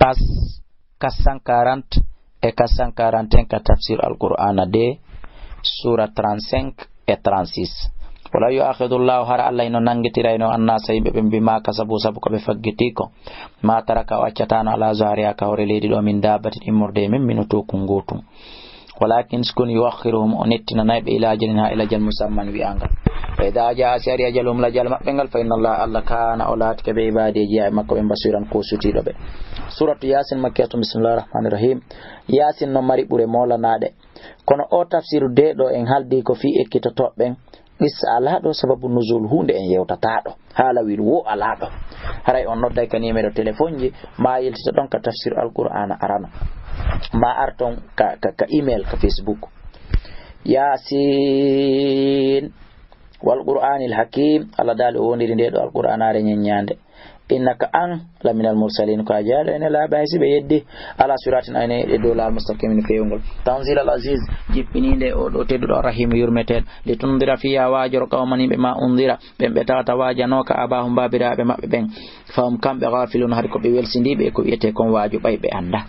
page 440 et 441 ka tafsir al-Qur'an de sura 35 et 36. wala yu'akhidullahu har Allah ino nangitirayno annasa yimɓe ɓe bima kasabu sabu ko ɓe faggiti ko ma taraka waccatano ala zahariha ka hore leydi ɗo min dabbatin immorde men mino to ko gotum walakin skun yuakhiruhum o nettinanayi ɓe ila ajalin ha ila jal musamman wi'angal fa ida jaa si ari ajaluhum la jal maɓɓe ngal fa inna allah Allah kana o laatike ɓe ibadeji e makko ɓe basiran ko sutiɗo ɓe. suratu yasin makkiyatu bismillahir rahmanir rahim. yasin no mari ɓure molanaɗe kono o tafsiru de ɗo en haldi ko fi ekkitotoɓɓen qissa alaɗo sababu nuzul hunde en yewtataɗo haala wil wo alaɗo haray on nodday ka numéro téléphone ji ma yeltita ɗon ka tafsir al-Qur'ana arana ma arton ka email ka Facebook. yasin wal qur'anil hakim Allah dali o wondiri nde ɗo al-Qur'anare ñeññande innaka an la minal mursalin ko ajaɗo ene laaɓe hay siɓe yeddi ala siratin ayne e dow laal mustaqimin fewngol tanzil al aziz jippininde o ɗo tedduɗo rahimu yurmeteɗo li tundira fiya wajoro qawman yimɓe ma undira ɓen ɓe tawata wajanoka abahum babiraɓe maɓɓe ɓen fahum kamɓe gafilun hari ko ɓe welsindiɓe ko wiyete kon waju ɓay ɓe anda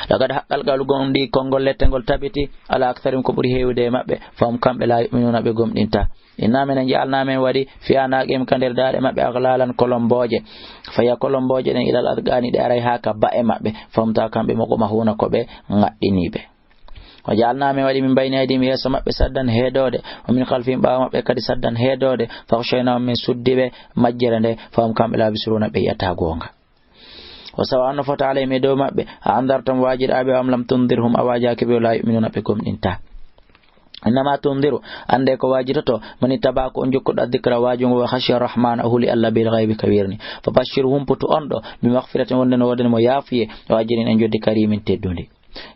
lagad haqqal galu gondi kongol lettengol tabiti ala aktharim ko ɓuri hewde e maɓɓe fahum kamɓe la yu'minuna ɓe gomɗinta inna men jaalna men waɗi fiyanaqim ka nder daɗe maɓɓe aglalan kolomboje faya kolomboje ɗen ilal adgani ɗe aray ha ka ba'e maɓɓe famta kamɓe moƙoma huna ko ɓe gaɗɗiniɓe o jaalna men waɗi min bayni aydim yeeso maɓɓe saddan heedode o min khalfihim ɓawa maɓɓe kadi saddan heedode fakhshaynahum min suddiɓe majjere nde fahum kamɓe la bisiruna ɓe yiyata gonga o sawa anno fota alayhim e dow maɓɓe a andartum wajiɗaɓe am lam tundirhum a wajaki ɓe la yu'minuna ɓe gomɗinta innama tundiru ande ko wajitoto mani tabako on jokkuɗo dhikra wajungo wa khashiya rahman ahuli Allah bil ghaibi kabirni fa bashirhum putu ondo bi maghfiratin wonde no wodene mo yafiye wajirin en joddi karimin teddundi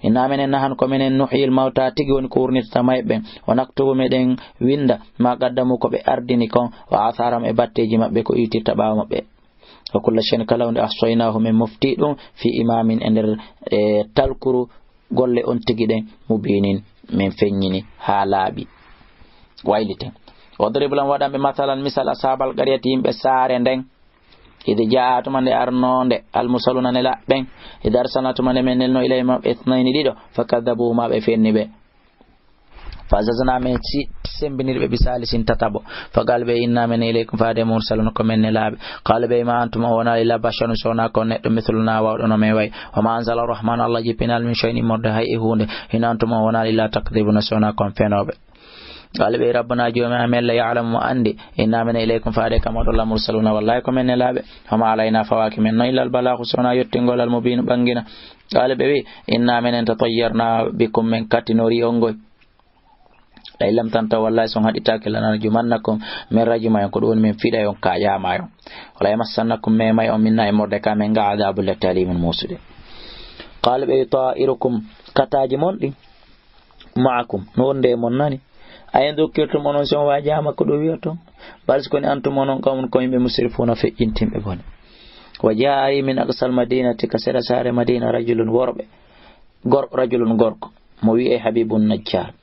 inna menen nahan ko menen nuhyil mawta tigi woni ko wurnita mayɓe o naktubu meɗen winda ma gaddamu ko ɓe ardini kon wa atharam e batteji maɓɓe ko itirta ɓawo maɓɓe wa kulla shay'in kala hunde ahsaynahu min mufti ɗum fi imamin e nder talkuru golle on tigi ɗen mubinin min feññini ha laaɓi wayliten wadrib lan waɗanɓe masalan misal ashabal qaryati yimɓe saare nden ide jaatuma nde arnonde almusaluna ne laɓɓen ide arsanatuma nde men nelno ilayhi maɓɓe ithnayni ɗiɗo fakadabuhuma ɓe fenni ɓe fazazna men sembinirɓe bisalisin tataɓo fagal ɓe inna men ilaykum fade mursalun ko men nelaɓe qala ɓe ma antum wona illa basharun sona ko neɗɗo mithluna wawɗono men way wama anzala rahman Allah jippinal min shay'in morde hay e hunde hina antum wona illa takdibuna sona kon fenoɓe qala ɓe rabbana jomi amen la ya'lamu andi inna men ilaykum fade kamaɗo la mursaluna wallahi ko men nelaɓe wama alayna fawaki men no illa albalagu sona yettingol al mubin ɓangina qala ɓe wi inna men tatayyarna bikum men katinori on goy la illam tanta wallahi son haditake lana jumannakum min rajima ko ɗum min fiɗa yon ka yamayon wala yamassannakum memay on minna e morde ka men ga adabul talimun musude qala ɓe ta'irukum kataji mon ɗi ma'akum no wonde mon nani ayen dokkirtum onon son wajama ko ɗo wiya ton bals koni antum onon qawmun ko yimɓe musrifuna feƴƴintimɓe bone wa jaa'i min aqsal madinati ka sera sare madina rajulun gorko mo wi'e habibun najjar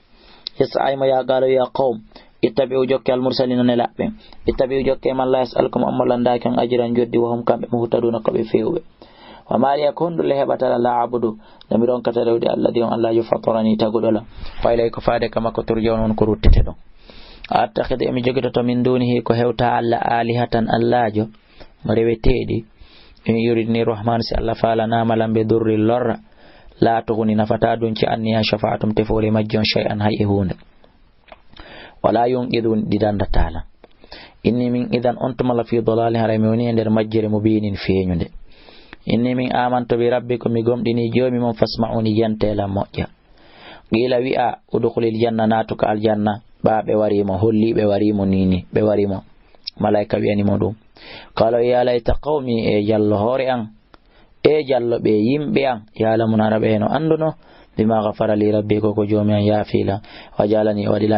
yas'ay ma ya galo ya qawm ittabi'u jokke al mursalina ne laɓɓe ittabi'u jokke man la yas'alukum amma landaken ajran joddi wa hum kamɓe muhtaduna ko ɓe fewɓe wa mariya kondulle heɓatala la abudu nami ɗon kata rewde alladi on Allah fatorani taguɗola faylay ko faade kama ko turjawn on ko ruttete ɗon attakhid emi jogitoto min dunihi ko hewta Allah alihatan Allahjo mo reweteɗi emi yuridni rahman si Allah falanama lambe durri lorra la tuhuni nafata dunci anniya shafa'atum tefore majjon shay'an hay e hunde wala yunqidun didanda taala inni min idan ontum la fi dalalin haray mi woni nder majjere mubinin feeñude inni min amantu bi rabbikum mi gomɗini joomi mon fasma'uni yantela moƴƴa qila wi'a udkhulil janna natuka aljanna ɓaɓe warimo holliɓe warimo nini ɓe warimo malaika wi'animo ɗum qala ya layta qawmi e jallo hoore an e jallo ɓe yimɓe an yalamuna raɓe no anduno bima ghafara li rabbi ko joomi an yaafila wa jalani waɗila